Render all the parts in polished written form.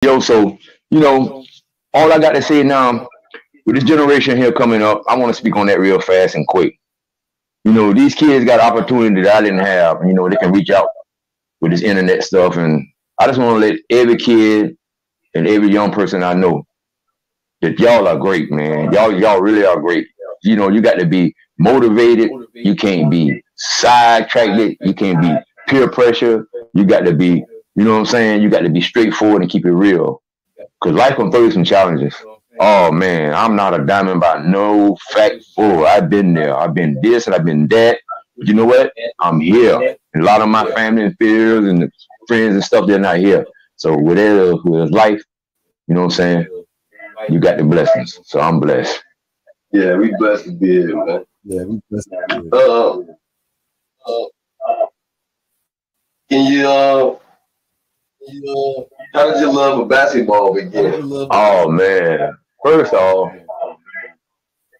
Yo, so all I got to say now with this generation here coming up, I want to speak on that real fast and quick. These kids got opportunity that I didn't have. They can reach out with this internet stuff, and I just want to let every kid and every young person I know that y'all are great, man. Y'all really are great. You got to be motivated. You can't be sidetracked. You can't be peer pressure. You got to be, what I'm saying? You got to be straightforward and keep it real. Cause life gonna throw you some challenges. Oh man, I'm not a diamond by no fact. Oh, I've been there. I've been this and I've been that. But you know what? I'm here. And a lot of my family and peers and the friends and stuff, they're not here. So with life, you know what I'm saying? You got the blessings. So I'm blessed. Yeah, we blessed to be here, man. Yeah, we blessed to be here. Can how did your love of basketball begin? Oh man. First off, it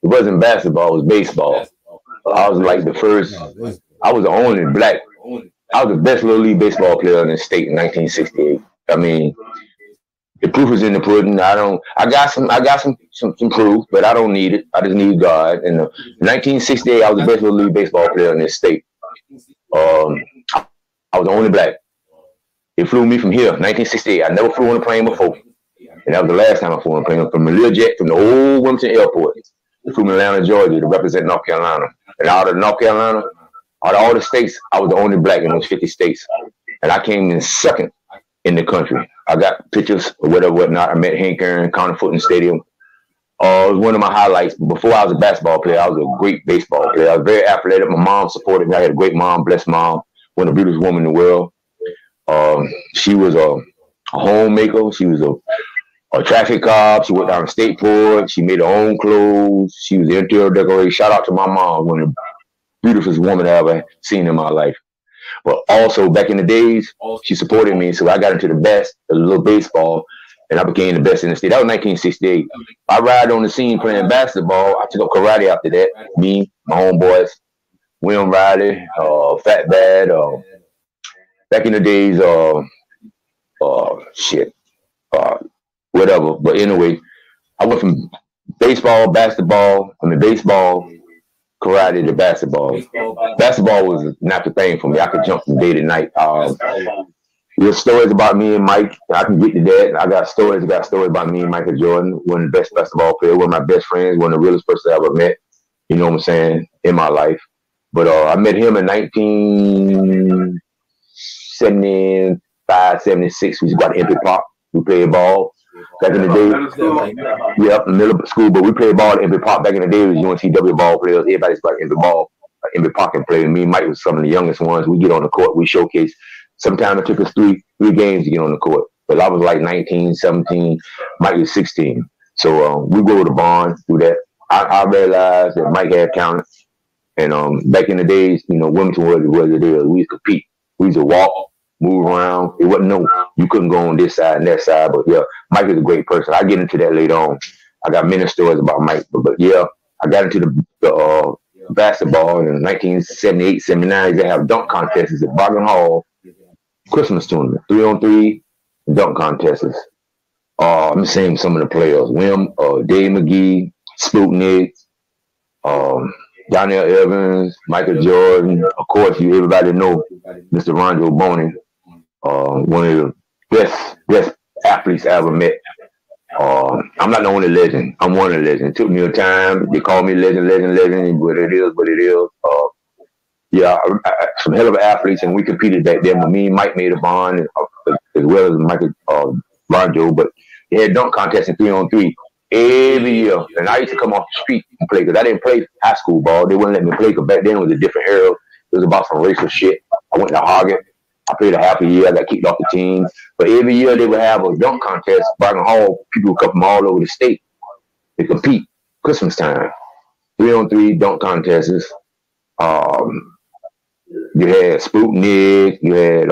wasn't basketball, it was baseball. I was like the first, I was the only black, I was the best little league baseball player in the state in 1968. I mean, the proof is in the pudding. I got some proof, but I don't need it. I just need God. In 1968, I was the best little league baseball player in this state. I was the only black. They flew me from here, 1968. I never flew on a plane before. And that was the last time I flew on a plane from a Learjet from the old Wilmington Airport. They flew me to Atlanta, Georgia to represent North Carolina. And out of North Carolina, out of all the states, I was the only black in those 50 states. And I came in second in the country. I got pictures or whatnot. I met Hank Aaron, Conner Fulton Stadium. It was one of my highlights. Before I was a basketball player, I was a great baseball player. I was very athletic. My mom supported me. I had a great mom, blessed mom, one of the beautiful women in the world. She was a homemaker. She was a traffic cop. She worked out in state board. She made her own clothes. She was the interior decorator. Shout out to my mom, one of the beautifulest women I ever seen in my life. But also back in the days, she supported me. So I got into the best, a little baseball, and I became the best in the state. That was 1968. I arrived on the scene playing basketball. I took up karate after that. Me, my homeboys, William Riley, Fat Bad, back in the days, whatever. But anyway, I went from baseball, basketball, baseball, karate to basketball. Basketball was not the thing for me. I could jump from day to night. There's stories about me and Mike. I can get to that. I got stories about me and Michael Jordan, one of the best basketball players, one of my best friends, one of the realest person I ever met, you know what I'm saying, in my life. But I met him in 1975, 76. We used to go to Empty Park. We played ball. Back in the day, middle school, but we played ball at Empty Park. Back in the day, it was UNCW ball players. Everybody's like Empty Ball, Empty Park and play. Me and Mike was some of the youngest ones. We get on the court, we showcase. Sometimes it took us three games to get on the court. But I was like 19, 17, Mike was 16. So we go to the barn, do that. I realized that Mike had talent. And back in the days, Wilmington was what it is. We used to compete. We used to walk, move around. It wasn't you couldn't go on this side and that side. But yeah, Mike is a great person. I'll get into that later on. I got many stories about Mike. But yeah, I got into the basketball in 1978, 79. They have dunk contests at Bargain Hall, Christmas tournament, 3-on-3 dunk contests. I'm saying some of the players. Dave McGee, Sputnik, Donnell Evans, Michael Jordan. Of course, everybody know Mr. Rondo Boney, one of the best athletes I ever met. I'm not the only legend. I'm one of the legends. It took me a time. They call me legend, but it is what it is. Some hell of athletes, and we competed back then. But me and Mike made a bond, as well as Michael Rondo. But they had dunk contests in 3-on-3 every year. And I used to come off the street and play because I didn't play high school ball. They wouldn't let me play because back then it was a different era. It was about some racial shit. I went to Hargett. I played a half a year. I got kicked off the team. But every year they would have a dunk contest. Bargain Hall, people would come from all over the state. They compete. Christmas time. 3-on-3 dunk contests. You had Sputnik. You had,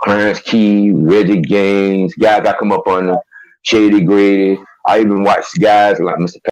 Clarence Key, Reggie Gaines. Guys I come up on Shady Grady. I even watched guys like Mr.